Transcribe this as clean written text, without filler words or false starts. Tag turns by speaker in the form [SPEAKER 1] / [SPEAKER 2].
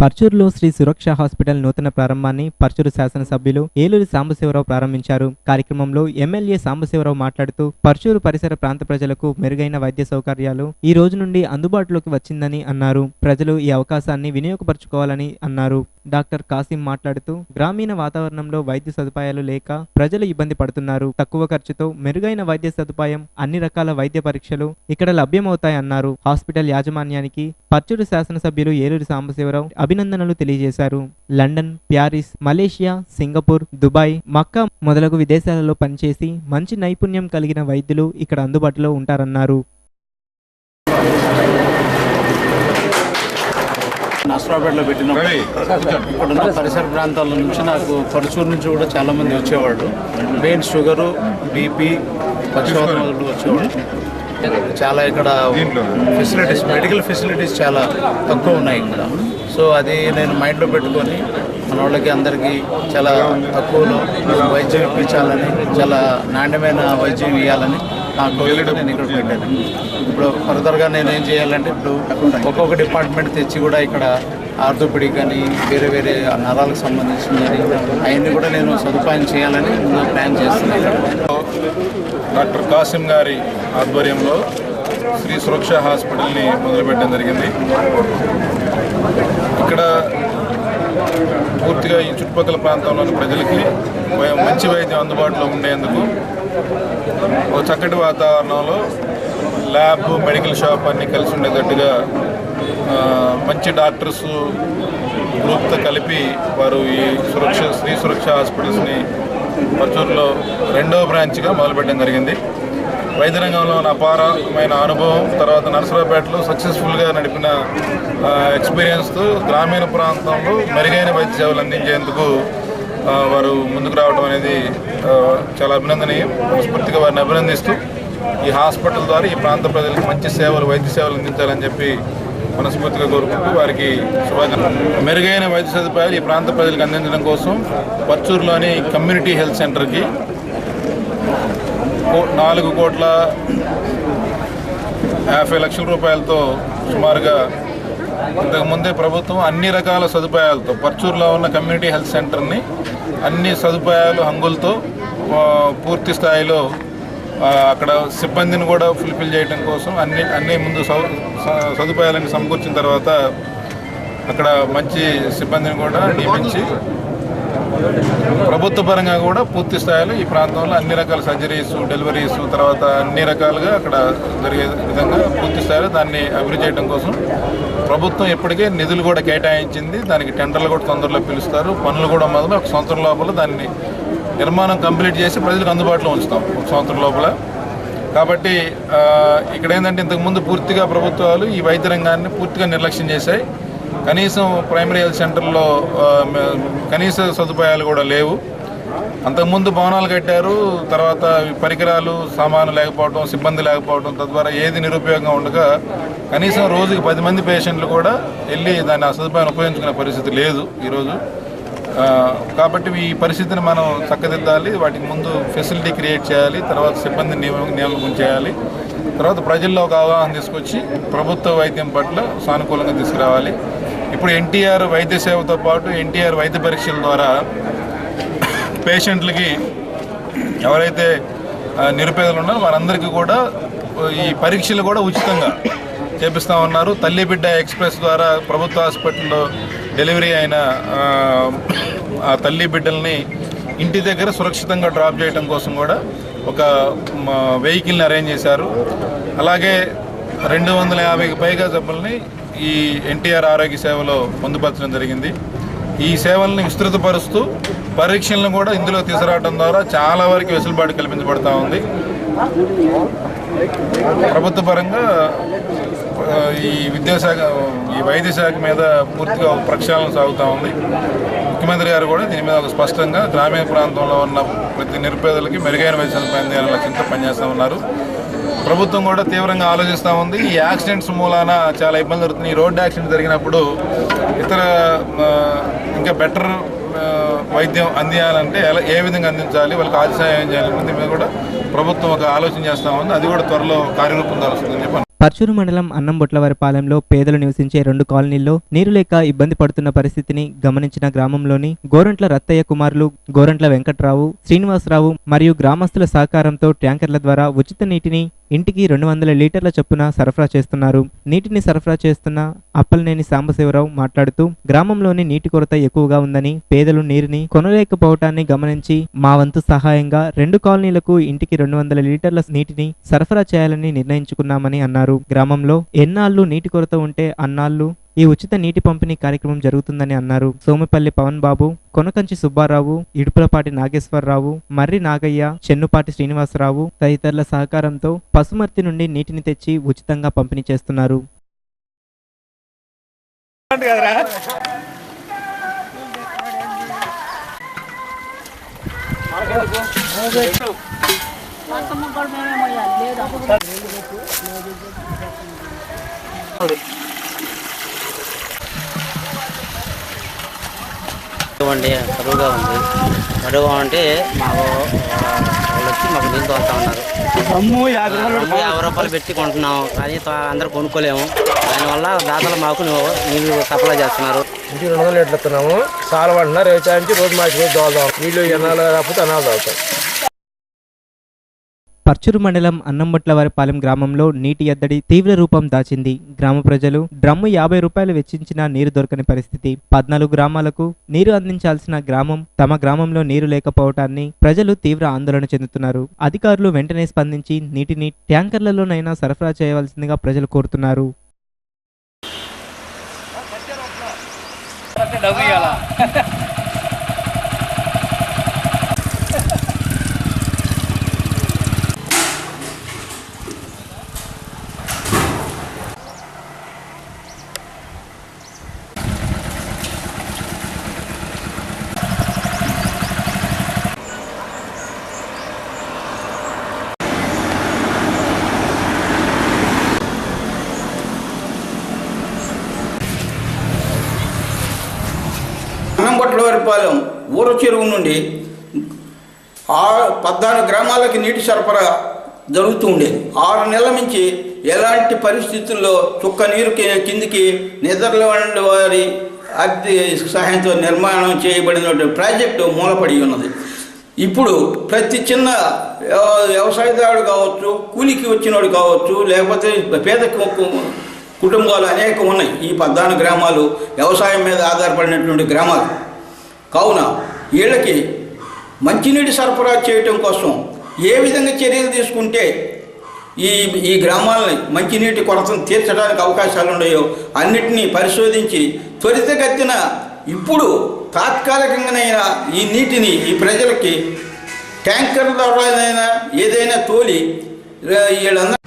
[SPEAKER 1] పర్చూరులో శ్రీ సురక్ష hospital నూతన ప్రారంభాన్ని పర్చూరు శాసనసభ్యులు ఏలూరి సాంబశివరావు ప్రారంభించారు. కార్యక్రమంలో ఎమ్మెల్యే సాంబశివరావు మాట్లాడుతూ పర్చూరు పరిసర ప్రాంత ప్రజలకు మెరుగైన వైద్య సౌకర్యాలు ఈ రోజు నుండి అందుబాటులోకి వచ్చిందని అన్నారు. ప్రజలు ఈ అవకాశాన్ని వినియోగపరచుకోవాలని అన్నారు. డాక్టర్ కాసిం మాట్లాడుతూ గ్రామీణ వాతావరణంలో వైద్య సదుపాయాలు లేక ప్రజలు ఇబ్బంది పడుతున్నారు. తక్కువ ఖర్చుతో మెరుగైన వైద్య సదుపాయం, అన్ని రకాల వైద్య పరీక్షలు ఇక్కడ లభ్యమవుతాయన్నారు. హాస్పిటల్ యాజమాన్యానికి పర్చూరు శాసనసభ్యులు ఏలూరి సాంబశివరావు అభినందనలు తెలియజేశారు. London, Paris, Malaysia, Singapore, Dubai, Mecca మొదలగు విదేశాలలో పనిచేసి మంచి నైపుణ్యం కలిగిన వైద్యులు ఇక్కడ అందుబాటులో ఉంటారన్నారు.
[SPEAKER 2] నర్సరావుపేటలో పెట్టినప్పుడు ఇక్కడున్న పరిసర ప్రాంతాల నుంచి నాకు పరుచూరు నుంచి కూడా చాలామంది వచ్చేవాళ్ళు. మెయిన్ షుగరు, బీపీ, పక్షవాతం వచ్చేవాళ్ళు. చాలా ఇక్కడ ఫెసిలిటీస్, మెడికల్ ఫెసిలిటీస్ చాలా తక్కువ ఉన్నాయి ఇక్కడ. సో అది నేను మైండ్లో పెట్టుకొని మన వాళ్ళకి అందరికీ చాలా తక్కువలో వైద్యం ఇప్పించాలని, చాలా నాణ్యమైన వైద్యం ఇవ్వాలని నా కోరిక నేను ఇక్కడ పెట్టాను. ఇప్పుడు ఫర్దర్గా నేను ఏం చేయాలంటే ఇప్పుడు ఒక్కొక్క డిపార్ట్మెంట్ తెచ్చి కూడా ఇక్కడ ఆర్థోపెడిక్ అని వేరే వేరే నరాలకు సంబంధించింది అవన్నీ కూడా నేను సదుపాయం చేయాలని ముందు ప్లాన్ చేస్తున్నాను.
[SPEAKER 3] డాక్టర్ కాసిం గారి ఆధ్వర్యంలో శ్రీ సురక్ష హాస్పిటల్ని మొదలుపెట్టడం జరిగింది. ఇక్కడ పూర్తిగా ఈ చుట్టుపక్కల ప్రాంతంలోని ప్రజలకి మంచి వైద్యం అందుబాటులో ఉండేందుకు ఒక చక్కటి వాతావరణంలో ల్యాబ్, మెడికల్ షాప్ అన్నీ కలిసి ఉండేటట్టుగా మంచి డాక్టర్స్ గ్రూప్తో కలిపి వారు ఈ శ్రీ సురక్ష హాస్పిటల్స్ని పర్చూరులో 2వ బ్రాంచ్గా మొదలుపెట్టడం జరిగింది. వైద్య రంగంలో అపారమైన అనుభవం, తర్వాత నర్సరావుపేటలో సక్సెస్ఫుల్గా నడిపిన ఎక్స్పీరియన్స్తో గ్రామీణ ప్రాంతంలో మెరుగైన వైద్య సేవలు అందించేందుకు వారు ముందుకు రావడం అనేది చాలా అభినందనీయం. మనస్ఫూర్తిగా వారిని అభినందిస్తూ ఈ హాస్పిటల్ ద్వారా ఈ ప్రాంత ప్రజలకు మంచి సేవలు, వైద్య సేవలు అందించాలని చెప్పి మనస్ఫూర్తిగా కోరుకుంటూ వారికి శుభాకాంక్షలు. మెరుగైన వైద్య సదుపాయాలు ఈ ప్రాంత ప్రజలకు అందించడం కోసం పర్చూరులోని కమ్యూనిటీ హెల్త్ సెంటర్కి 4,50,00,000 రూపాయలతో సుమారుగా ఇంతకుముందే ప్రభుత్వం అన్ని రకాల సదుపాయాలతో పర్చూరులో ఉన్న కమ్యూనిటీ హెల్త్ సెంటర్ని అన్ని సదుపాయాలు, హంగులతో పూర్తి స్థాయిలో అక్కడ సిబ్బందిని కూడా ఫుల్ఫిల్ చేయడం కోసం అన్ని ముందు సదుపాయాలను సమకూర్చిన తర్వాత అక్కడ మంచి సిబ్బందిని కూడా నియమించి ప్రభుత్వ పరంగా కూడా పూర్తి స్థాయిలో ఈ ప్రాంతంలో అన్ని రకాల సర్జరీస్, డెలివరీస్, తర్వాత అన్ని రకాలుగా అక్కడ జరిగే విధంగా పూర్తి స్థాయిలో దాన్ని అభివృద్ధి చేయడం కోసం ప్రభుత్వం ఇప్పటికే నిధులు కూడా కేటాయించింది. దానికి టెండర్లు కూడా తొందరలో పిలుస్తారు. పనులు కూడా మొదలు 1 సంవత్సరం లోపల దాన్ని నిర్మాణం కంప్లీట్ చేసి ప్రజలకు అందుబాటులో ఉంచుతాం 1 సంవత్సరం లోపల. కాబట్టి ఇక్కడ ఏంటంటే ఇంతకుముందు పూర్తిగా ప్రభుత్వాలు ఈ వైద్య రంగాన్ని పూర్తిగా నిర్లక్ష్యం చేశాయి. కనీసం ప్రైమరీ హెల్త్ సెంటర్లో కనీస సదుపాయాలు కూడా లేవు. అంతకుముందు భవనాలు కట్టారు, తర్వాత పరికరాలు, సామాను లేకపోవడం, సిబ్బంది లేకపోవడం, తద్వారా ఏది నిరుపయోగంగా ఉండగా కనీసం రోజుకి 10 మంది పేషెంట్లు కూడా వెళ్ళి దాన్ని ఆ సదుపాయాన్ని ఉపయోగించుకునే పరిస్థితి లేదు ఈరోజు. కాబట్టి ఈ పరిస్థితిని మనం చక్కదిద్దాలి. వాటికి ముందు ఫెసిలిటీ క్రియేట్ చేయాలి, తర్వాత సిబ్బంది నియామకం చేయాలి, తర్వాత ప్రజల్లో ఒక అవగాహన తీసుకొచ్చి ప్రభుత్వ వైద్యం పట్ల సానుకూలంగా తీసుకురావాలి. ఇప్పుడు ఎన్టీఆర్ వైద్య సేవతో పాటు ఎన్టీఆర్ వైద్య పరీక్షల ద్వారా పేషెంట్లకి ఎవరైతే నిరుపేదలు ఉన్నారో వారందరికీ కూడా ఈ పరీక్షలు కూడా ఉచితంగా చేపిస్తూ ఉన్నారు. తల్లి బిడ్డ ఎక్స్ప్రెస్ ద్వారా ప్రభుత్వ హాస్పిటల్లో డెలివరీ అయిన ఆ తల్లి బిడ్డల్ని ఇంటి దగ్గర సురక్షితంగా డ్రాప్ చేయడం కోసం కూడా ఒక వెహికల్ని అరేంజ్ చేశారు. అలాగే 250కి పైగా జబ్బుల్ని ఈ ఎన్టీఆర్ ఆరోగ్య సేవలో పొందుపరచడం జరిగింది. ఈ సేవల్ని విస్తృతపరుస్తూ పరీక్షలను కూడా ఇందులో తీసుకురావడం ద్వారా చాలా వరకు వెసులుబాటు కల్పించబడుతూ ఉంది. ప్రభుత్వ పరంగా ఈ వైద్య శాఖ మీద పూర్తిగా ప్రక్షాళన సాగుతూ ఉంది. ముఖ్యమంత్రి గారు కూడా దీని మీద ఒక స్పష్టంగా గ్రామీణ ప్రాంతంలో ఉన్న ప్రతి నిరుపేదలకి మెరుగైన వైద్య సదుపాయం చేయాలని లక్ష్యంతో పనిచేస్తూ ఉన్నారు. ప్రభుత్వం కూడా తీవ్రంగా ఆలోచిస్తూ ఉంది. ఈ యాక్సిడెంట్స్ మూలాన చాలా ఇబ్బంది జరుగుతుంది. ఈ రోడ్డు యాక్సిడెంట్ జరిగినప్పుడు ఇతర ఇంకా బెటర్ వైద్యం అందించాలంటే ఏ విధంగా అందించాలి, వాళ్ళకి ఆతిథ్యం ఏం చేయాలి, దీని మీద కూడా ప్రభుత్వం ఒక ఆలోచన చేస్తూ ఉంది. అది కూడా త్వరలో కార్యరూపం దాల్చుతుందని చెప్పి
[SPEAKER 1] పర్చూరు మండలం అన్నంబొట్లవారిపాలెంలో పేదలు నివసించే 2 కాలనీల్లో నీరు లేక ఇబ్బంది పడుతున్న పరిస్థితిని గమనించిన గ్రామంలోని గోరంట్ల రత్తయ్య కుమారులు గోరంట్ల వెంకట్రావు, శ్రీనివాసరావు మరియు గ్రామస్తుల సహకారంతో ట్యాంకర్ల ద్వారా ఉచిత నీటిని ఇంటికి 200 లీటర్ల చొప్పున సరఫరా చేస్తున్నారు. నీటిని సరఫరా చేస్తున్న అప్పలనేని సాంబశివరావు మాట్లాడుతూ గ్రామంలోని నీటి కొరత ఎక్కువగా ఉందని, పేదలు నీరుని కొనలేకపోవటాన్ని గమనించి మా వంతు సహాయంగా 2 కాలనీలకు ఇంటికి 200 లీటర్ల నీటిని సరఫరా చేయాలని నిర్ణయించుకున్నామని అన్నారు. గ్రామంలో ఎన్నాళ్ళు నీటి కొరత ఉంటే అన్నాళ్ళు ఈ ఉచిత నీటి పంపిణీ కార్యక్రమం జరుగుతుందని అన్నారు. సోమిపల్లి పవన్ బాబు, కొనకంచి సుబ్బారావు, ఇడుపులపాటి నాగేశ్వరరావు, మర్రి నాగయ్య, చెన్నుపాటి శ్రీనివాసరావు తదితరుల సహకారంతో పసుమర్తి నుండి నీటిని తెచ్చి ఉచితంగా పంపిణీ చేస్తున్నారు.
[SPEAKER 4] అండి కరువుగా ఉంది. కరువుగా అంటే మాకు వాళ్ళు వచ్చి మాకు నీళ్ళు తోలుతా ఉన్నారు. 50 రూపాయలు పెట్టి కొంటున్నాము, కానీ అందరూ కొనుక్కోలేము. దానివల్ల దాతలు మాకు నీళ్ళు సప్లై చేస్తున్నారు.
[SPEAKER 5] ఇంటికి 200 లీటర్లు ఇస్తున్నాము. చాలా అంటున్నారు. రేచాయించి రోజు మార్చి రోజు దోలుదాం. నీళ్ళు ఎన్నాళ్ళు కాకపోతే అన్నాలు తాగుతాం.
[SPEAKER 1] పర్చూరు మండలం అన్నంబొట్లవారిపాలెం గ్రామంలో నీటి ఎద్దడి తీవ్ర రూపం దాచింది. గ్రామ ప్రజలు డ్రమ్ము 50 రూపాయలు వెచ్చించినా నీరు దొరకని పరిస్థితి. 14 గ్రామాలకు నీరు అందించాల్సిన గ్రామం తమ గ్రామంలో నీరు లేకపోవటాన్ని ప్రజలు తీవ్ర ఆందోళన చెందుతున్నారు. అధికారులు వెంటనే స్పందించి నీటిని ట్యాంకర్లలోనైనా సరఫరా చేయవలసిందిగా ప్రజలు కోరుతున్నారు.
[SPEAKER 6] అన్నంబొట్లవారిపాలెం ఊర చెరువు నుండి 14 గ్రామాలకి నీటి సరఫరా జరుగుతూ ఉండేది. 6 నెలల నుంచి ఎలాంటి పరిస్థితుల్లో చుక్క నీరు కిందికి నెదర్లాండ్ వారి అద్దె సహాయంతో నిర్మాణం చేయబడిన ప్రాజెక్టు మూలపడి ఉన్నది. ఇప్పుడు ప్రతి చిన్న వ్యవసాయదారుడు కావచ్చు, కూలికి వచ్చినోడు కావచ్చు, లేకపోతే పేద కుటుంబాలు అనేకం ఉన్నాయి. ఈ 14 గ్రామాలు వ్యవసాయం మీద ఆధారపడినటువంటి గ్రామాలు కావున వీళ్ళకి మంచినీటి సరఫరా చేయటం కోసం ఏ విధంగా చర్యలు తీసుకుంటే ఈ గ్రామాలని మంచినీటి కొరతను తీర్చడానికి అవకాశాలు ఉన్నాయో అన్నిటినీ పరిశోధించి త్వరితగతిన ఇప్పుడు తాత్కాలికంగానైనా ఈ నీటిని ఈ ప్రజలకి ట్యాంకర్ ద్వారా ఏదైనా తోలి వీళ్ళందరూ